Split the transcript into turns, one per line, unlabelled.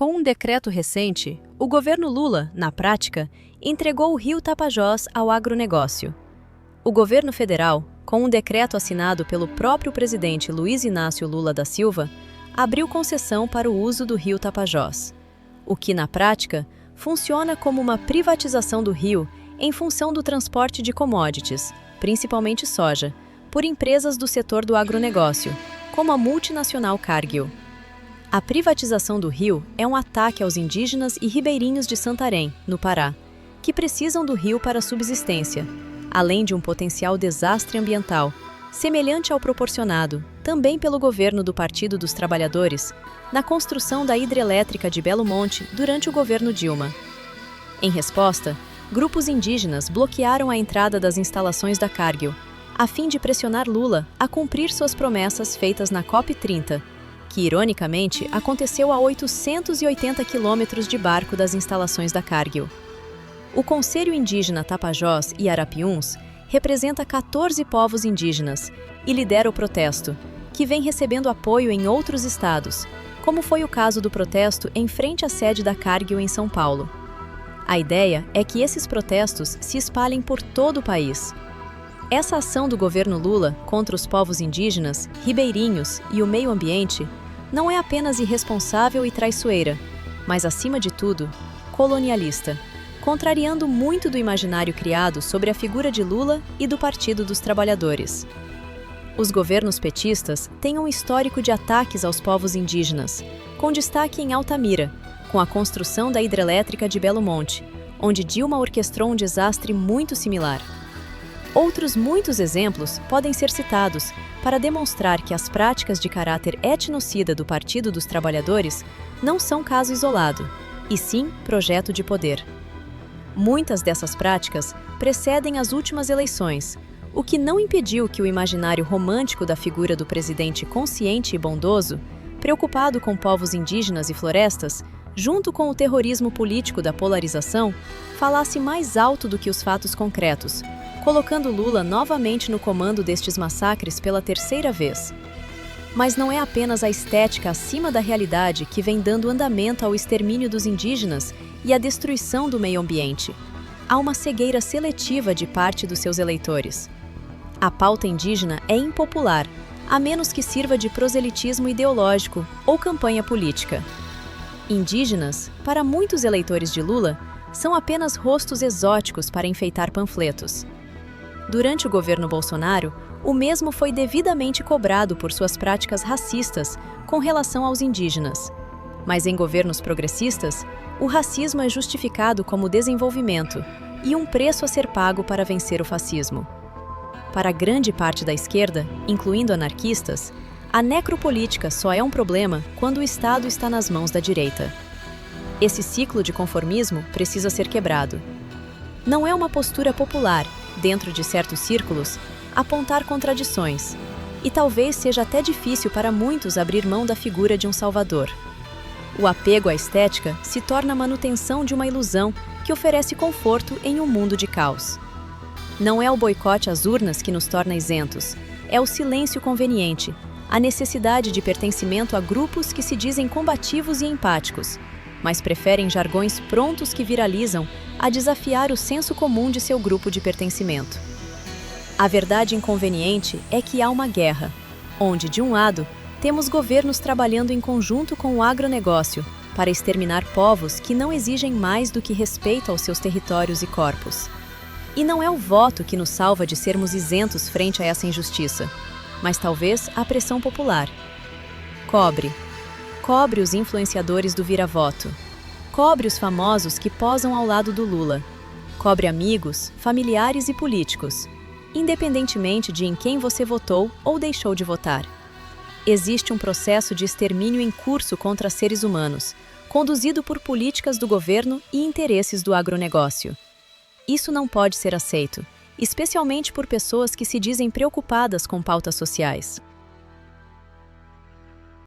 Com um decreto recente, o governo Lula, na prática, entregou o Rio Tapajós ao agronegócio. O governo federal, com um decreto assinado pelo próprio presidente Luiz Inácio Lula da Silva, abriu concessão para o uso do Rio Tapajós, o que, na prática, funciona como uma privatização do rio em função do transporte de commodities, principalmente soja, por empresas do setor do agronegócio, como a multinacional Cargill. A privatização do rio é um ataque aos indígenas e ribeirinhos de Santarém, no Pará, que precisam do rio para a subsistência, além de um potencial desastre ambiental, semelhante ao proporcionado, também pelo governo do Partido dos Trabalhadores, na construção da hidrelétrica de Belo Monte durante o governo Dilma. Em resposta, grupos indígenas bloquearam a entrada das instalações da Cargill, a fim de pressionar Lula a cumprir suas promessas feitas na COP30, que, ironicamente, aconteceu a 880 quilômetros de barco das instalações da Cargill. O Conselho Indígena Tapajós e Arapiuns representa 14 povos indígenas e lidera o protesto, que vem recebendo apoio em outros estados, como foi o caso do protesto em frente à sede da Cargill em São Paulo. A ideia é que esses protestos se espalhem por todo o país. Essa ação do governo Lula contra os povos indígenas, ribeirinhos e o meio ambiente não é apenas irresponsável e traiçoeira, mas, acima de tudo, colonialista, contrariando muito do imaginário criado sobre a figura de Lula e do Partido dos Trabalhadores. Os governos petistas têm um histórico de ataques aos povos indígenas, com destaque em Altamira, com a construção da hidrelétrica de Belo Monte, onde Dilma orquestrou um desastre muito similar. Outros muitos exemplos podem ser citados para demonstrar que as práticas de caráter etnocida do Partido dos Trabalhadores não são caso isolado, e sim projeto de poder. Muitas dessas práticas precedem as últimas eleições, o que não impediu que o imaginário romântico da figura do presidente consciente e bondoso, preocupado com povos indígenas e florestas, junto com o terrorismo político da polarização, falasse mais alto do que os fatos concretos, colocando Lula novamente no comando destes massacres pela terceira vez. Mas não é apenas a estética acima da realidade que vem dando andamento ao extermínio dos indígenas e à destruição do meio ambiente. Há uma cegueira seletiva de parte dos seus eleitores. A pauta indígena é impopular, a menos que sirva de proselitismo ideológico ou campanha política. Indígenas, para muitos eleitores de Lula, são apenas rostos exóticos para enfeitar panfletos. Durante o governo Bolsonaro, o mesmo foi devidamente cobrado por suas práticas racistas com relação aos indígenas. Mas em governos progressistas, o racismo é justificado como desenvolvimento e um preço a ser pago para vencer o fascismo. Para grande parte da esquerda, incluindo anarquistas, a necropolítica só é um problema quando o Estado está nas mãos da direita. Esse ciclo de conformismo precisa ser quebrado. Não é uma postura popular, dentro de certos círculos, apontar contradições, e talvez seja até difícil para muitos abrir mão da figura de um salvador. O apego à estética se torna a manutenção de uma ilusão que oferece conforto em um mundo de caos. Não é o boicote às urnas que nos torna isentos, é o silêncio conveniente, a necessidade de pertencimento a grupos que se dizem combativos e empáticos, mas preferem jargões prontos que viralizam a desafiar o senso comum de seu grupo de pertencimento. A verdade inconveniente é que há uma guerra, onde, de um lado, temos governos trabalhando em conjunto com o agronegócio para exterminar povos que não exigem mais do que respeito aos seus territórios e corpos. E não é o voto que nos salva de sermos isentos frente a essa injustiça, mas talvez a pressão popular. Cobre os influenciadores do vira-voto. Cobre os famosos que posam ao lado do Lula. Cobre amigos, familiares e políticos, independentemente de em quem você votou ou deixou de votar. Existe um processo de extermínio em curso contra seres humanos, conduzido por políticas do governo e interesses do agronegócio. Isso não pode ser aceito, especialmente por pessoas que se dizem preocupadas com pautas sociais.